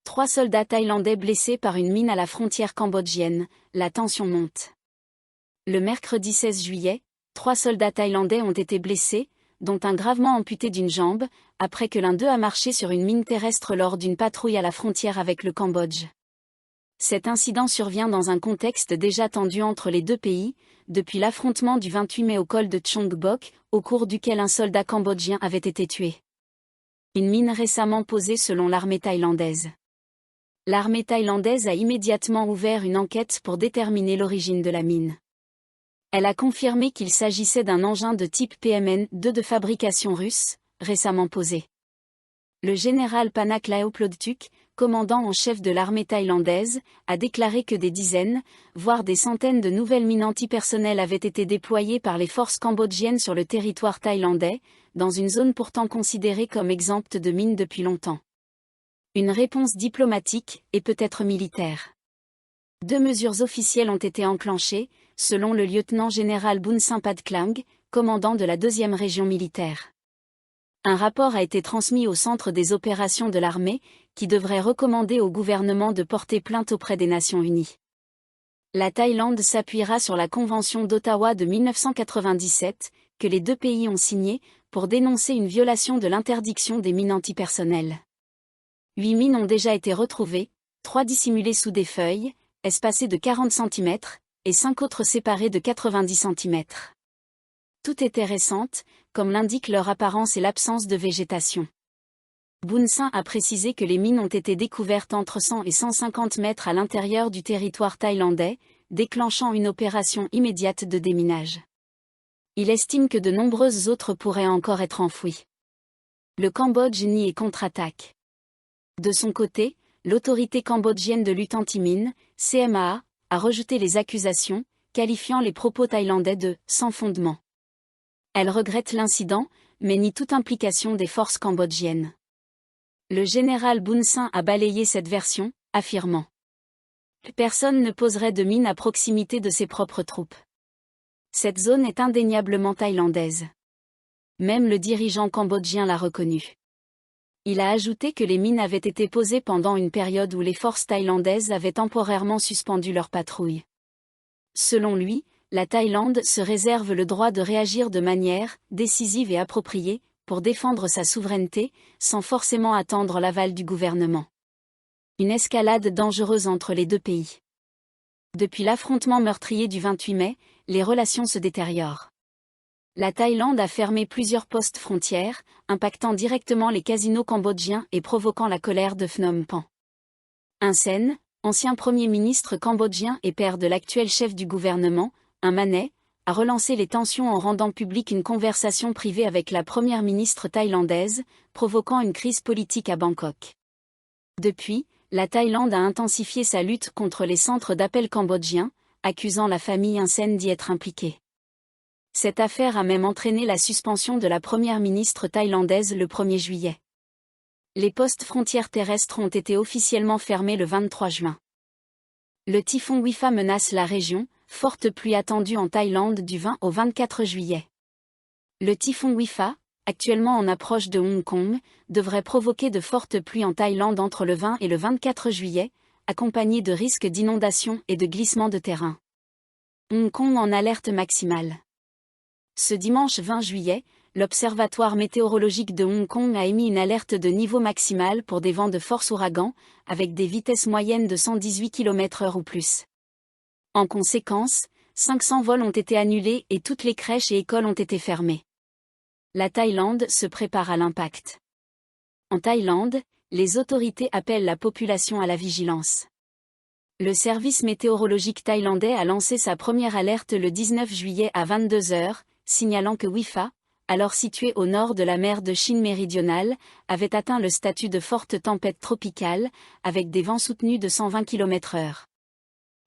3 soldats thaïlandais blessés par une mine à la frontière cambodgienne, la tension monte. Le mercredi 16 juillet, 3 soldats thaïlandais ont été blessés, dont un gravement amputé d'une jambe, après que l'un d'eux a marché sur une mine terrestre lors d'une patrouille à la frontière avec le Cambodge. Cet incident survient dans un contexte déjà tendu entre les deux pays, depuis l'affrontement du 28 mai au col de Chongbok, au cours duquel un soldat cambodgien avait été tué. Une mine récemment posée selon l'armée thaïlandaise. L'armée thaïlandaise a immédiatement ouvert une enquête pour déterminer l'origine de la mine. Elle a confirmé qu'il s'agissait d'un engin de type PMN-2 de fabrication russe, récemment posé. Le général Panak Laoplodtuk, commandant en chef de l'armée thaïlandaise, a déclaré que des dizaines, voire des centaines de nouvelles mines antipersonnelles avaient été déployées par les forces cambodgiennes sur le territoire thaïlandais, dans une zone pourtant considérée comme exempte de mines depuis longtemps. Une réponse diplomatique, et peut-être militaire. 2 mesures officielles ont été enclenchées, selon le lieutenant-général Boon Sampad Klang, commandant de la 2e région militaire. Un rapport a été transmis au centre des opérations de l'armée, qui devrait recommander au gouvernement de porter plainte auprès des Nations Unies. La Thaïlande s'appuiera sur la Convention d'Ottawa de 1997, que les deux pays ont signée, pour dénoncer une violation de l'interdiction des mines antipersonnelles. 8 mines ont déjà été retrouvées, 3 dissimulées sous des feuilles, espacées de 40 cm, et 5 autres séparées de 90 cm. Toutes étaient récentes, comme l'indiquent leur apparence et l'absence de végétation. Boon Saint a précisé que les mines ont été découvertes entre 100 et 150 mètres à l'intérieur du territoire thaïlandais, déclenchant une opération immédiate de déminage. Il estime que de nombreuses autres pourraient encore être enfouies. Le Cambodge nie et contre-attaque. De son côté, l'autorité cambodgienne de lutte anti-mine, CMAA, a rejeté les accusations, qualifiant les propos thaïlandais de « sans fondement ». Elle regrette l'incident, mais nie toute implication des forces cambodgiennes. Le général Boon Saint a balayé cette version, affirmant « Personne ne poserait de mine à proximité de ses propres troupes. Cette zone est indéniablement thaïlandaise. » Même le dirigeant cambodgien l'a reconnu. Il a ajouté que les mines avaient été posées pendant une période où les forces thaïlandaises avaient temporairement suspendu leur patrouille. Selon lui, la Thaïlande se réserve le droit de réagir de manière décisive et appropriée pour défendre sa souveraineté, sans forcément attendre l'aval du gouvernement. Une escalade dangereuse entre les deux pays. Depuis l'affrontement meurtrier du 28 mai, les relations se détériorent. La Thaïlande a fermé plusieurs postes frontières, impactant directement les casinos cambodgiens et provoquant la colère de Phnom Penh. Hun Sen, ancien Premier ministre cambodgien et père de l'actuel chef du gouvernement, un Manet, a relancé les tensions en rendant publique une conversation privée avec la première ministre thaïlandaise, provoquant une crise politique à Bangkok. Depuis, la Thaïlande a intensifié sa lutte contre les centres d'appel cambodgiens, accusant la famille Hun Sen d'y être impliquée. Cette affaire a même entraîné la suspension de la première ministre thaïlandaise le 1er juillet. Les postes frontières terrestres ont été officiellement fermés le 23 juin. Le typhon Wifa menace la région, forte pluie attendue en Thaïlande du 20 au 24 juillet. Le typhon Wifa, actuellement en approche de Hong Kong, devrait provoquer de fortes pluies en Thaïlande entre le 20 et le 24 juillet, accompagnées de risques d'inondations et de glissements de terrain. Hong Kong en alerte maximale. Ce dimanche 20 juillet, l'Observatoire météorologique de Hong Kong a émis une alerte de niveau maximal pour des vents de force ouragan, avec des vitesses moyennes de 118 km/h ou plus. En conséquence, 500 vols ont été annulés et toutes les crèches et écoles ont été fermées. La Thaïlande se prépare à l'impact. En Thaïlande, les autorités appellent la population à la vigilance. Le service météorologique thaïlandais a lancé sa première alerte le 19 juillet à 22 h, signalant que Wifa, alors situé au nord de la mer de Chine méridionale, avait atteint le statut de forte tempête tropicale, avec des vents soutenus de 120 km/h.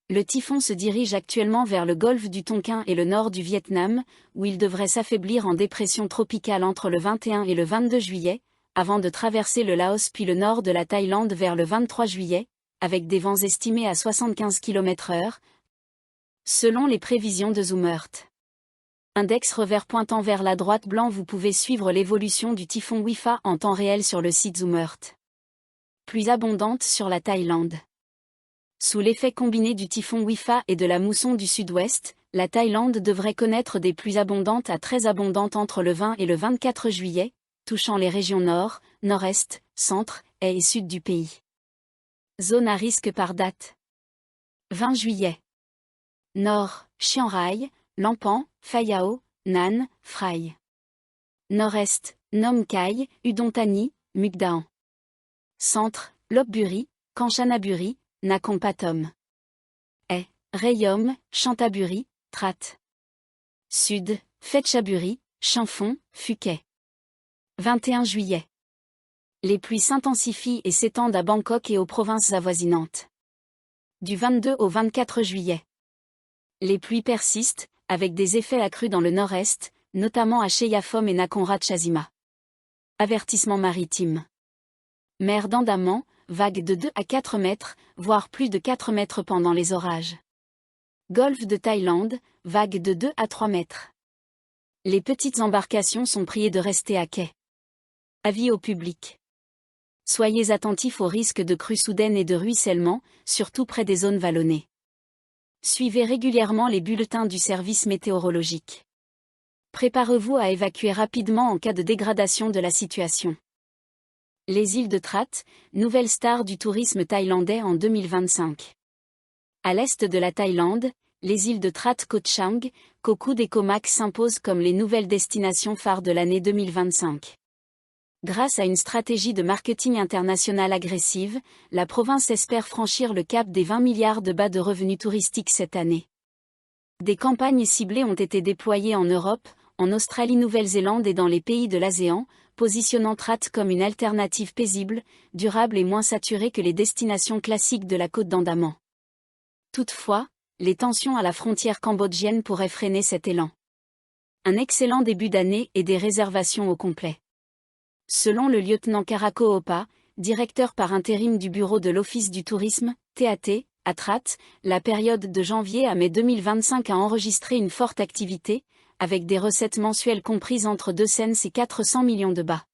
Le typhon se dirige actuellement vers le golfe du Tonkin et le nord du Vietnam, où il devrait s'affaiblir en dépression tropicale entre le 21 et le 22 juillet, avant de traverser le Laos puis le nord de la Thaïlande vers le 23 juillet, avec des vents estimés à 75 km/h, selon les prévisions de Zoomert. Index revers pointant vers la droite blanc. Vous pouvez suivre l'évolution du typhon Wifa en temps réel sur le site Zoomert. pluies abondantes sur la Thaïlande. Sous l'effet combiné du typhon Wifa et de la mousson du sud-ouest, la Thaïlande devrait connaître des pluies abondantes à très abondantes entre le 20 et le 24 juillet, touchant les régions nord, nord-est, centre, est et sud du pays. Zone à risque par date. 20 juillet. Nord, Chiang Rai, Lampan, Phai Yao, Nan, Phrai. Nord-est, Nom Khai, Udon Thani, Mukdahan. Centre, Lopburi, Kanchanaburi, Nakhon Pathom. Est, Rayom, Chantaburi, Trat. Sud, Phetchaburi, Champfon, Phuket. 21 juillet. Les pluies s'intensifient et s'étendent à Bangkok et aux provinces avoisinantes. Du 22 au 24 juillet. Les pluies persistent, avec des effets accrus dans le nord-est, notamment à Cheyafom et Nakhon Ratchasima. Avertissement maritime. Mer d'Andaman, vagues de 2 à 4 mètres, voire plus de 4 mètres pendant les orages. Golfe de Thaïlande, vagues de 2 à 3 mètres. Les petites embarcations sont priées de rester à quai. Avis au public. Soyez attentifs aux risques de crues soudaines et de ruissellement, surtout près des zones vallonnées. Suivez régulièrement les bulletins du service météorologique. Préparez-vous à évacuer rapidement en cas de dégradation de la situation. Les îles de Trat, nouvelle star du tourisme thaïlandais en 2025. À l'est de la Thaïlande, les îles de Trat Koh Chang, Koh Kood et Koh Mak s'imposent comme les nouvelles destinations phares de l'année 2025. Grâce à une stratégie de marketing international agressive, la province espère franchir le cap des 20 milliards de bahts de revenus touristiques cette année. Des campagnes ciblées ont été déployées en Europe, en Australie-Nouvelle-Zélande et dans les pays de l'ASEAN, positionnant Trat comme une alternative paisible, durable et moins saturée que les destinations classiques de la côte d'Andaman. Toutefois, les tensions à la frontière cambodgienne pourraient freiner cet élan. Un excellent début d'année et des réservations au complet. Selon le lieutenant Karako Opa, directeur par intérim du bureau de l'Office du tourisme, TAT, à Trat, la période de janvier à mai 2025 a enregistré une forte activité, avec des recettes mensuelles comprises entre 200 et 400 millions de bahts.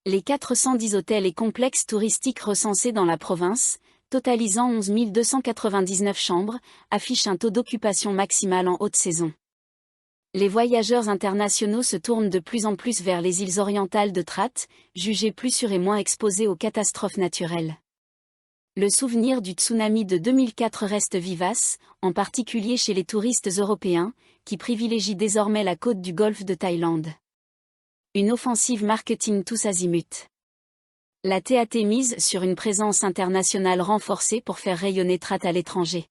Les 410 hôtels et complexes touristiques recensés dans la province, totalisant 11 299 chambres, affichent un taux d'occupation maximal en haute saison. Les voyageurs internationaux se tournent de plus en plus vers les îles orientales de Trat, jugées plus sûres et moins exposées aux catastrophes naturelles. Le souvenir du tsunami de 2004 reste vivace, en particulier chez les touristes européens, qui privilégient désormais la côte du golfe de Thaïlande. Une offensive marketing tous azimuts. La TAT mise sur une présence internationale renforcée pour faire rayonner Trat à l'étranger.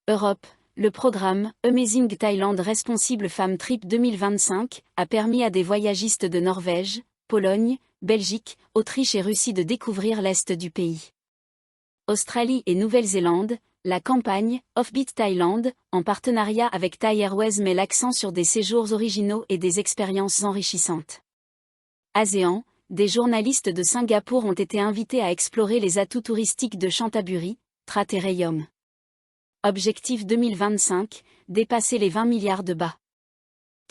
Europe. Le programme Amazing Thailand Responsible Femme Trip 2025 a permis à des voyagistes de Norvège, Pologne, Belgique, Autriche et Russie de découvrir l'est du pays. Australie et Nouvelle-Zélande, la campagne Offbeat Thailand, en partenariat avec Thai Airways, met l'accent sur des séjours originaux et des expériences enrichissantes. ASEAN, des journalistes de Singapour ont été invités à explorer les atouts touristiques de Chantaburi, Trat et Rayom. Objectif 2025, dépasser les 20 milliards de bahts.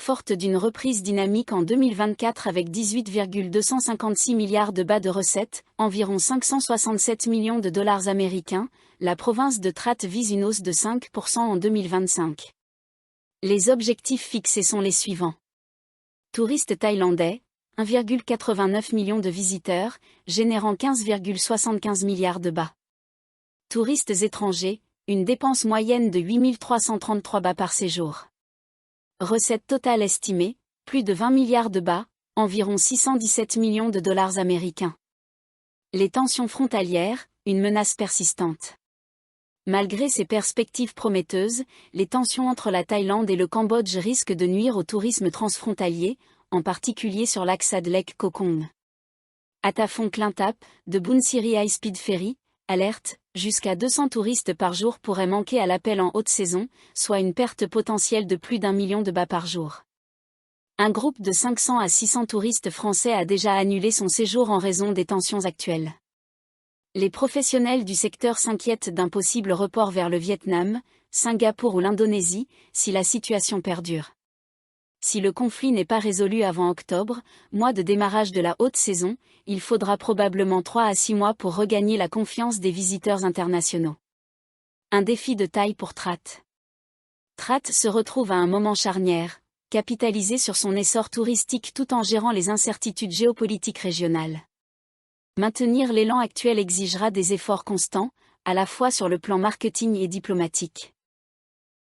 Forte d'une reprise dynamique en 2024 avec 18,256 milliards de bahts de recettes, environ 567 millions de dollars américains, la province de Trat vise une hausse de 5% en 2025. Les objectifs fixés sont les suivants. Touristes thaïlandais, 1,89 million de visiteurs, générant 15,75 milliards de bahts. Touristes étrangers, une dépense moyenne de 8 333 bahts par séjour. Recette totale estimée, plus de 20 milliards de bahts, environ 617 millions de dollars américains. Les tensions frontalières, une menace persistante. Malgré ces perspectives prometteuses, les tensions entre la Thaïlande et le Cambodge risquent de nuire au tourisme transfrontalier, en particulier sur l'axe Lek-Koh Kong. Atafong Klintap, de Boon Siri High Speed Ferry, alerte, jusqu'à 200 touristes par jour pourraient manquer à l'appel en haute saison, soit une perte potentielle de plus d'1 million de bahts par jour. Un groupe de 500 à 600 touristes français a déjà annulé son séjour en raison des tensions actuelles. Les professionnels du secteur s'inquiètent d'un possible report vers le Vietnam, Singapour ou l'Indonésie, si la situation perdure. Si le conflit n'est pas résolu avant octobre, mois de démarrage de la haute saison, il faudra probablement 3 à 6 mois pour regagner la confiance des visiteurs internationaux. Un défi de taille pour Trat. Trat se retrouve à un moment charnière, capitaliser sur son essor touristique tout en gérant les incertitudes géopolitiques régionales. Maintenir l'élan actuel exigera des efforts constants, à la fois sur le plan marketing et diplomatique.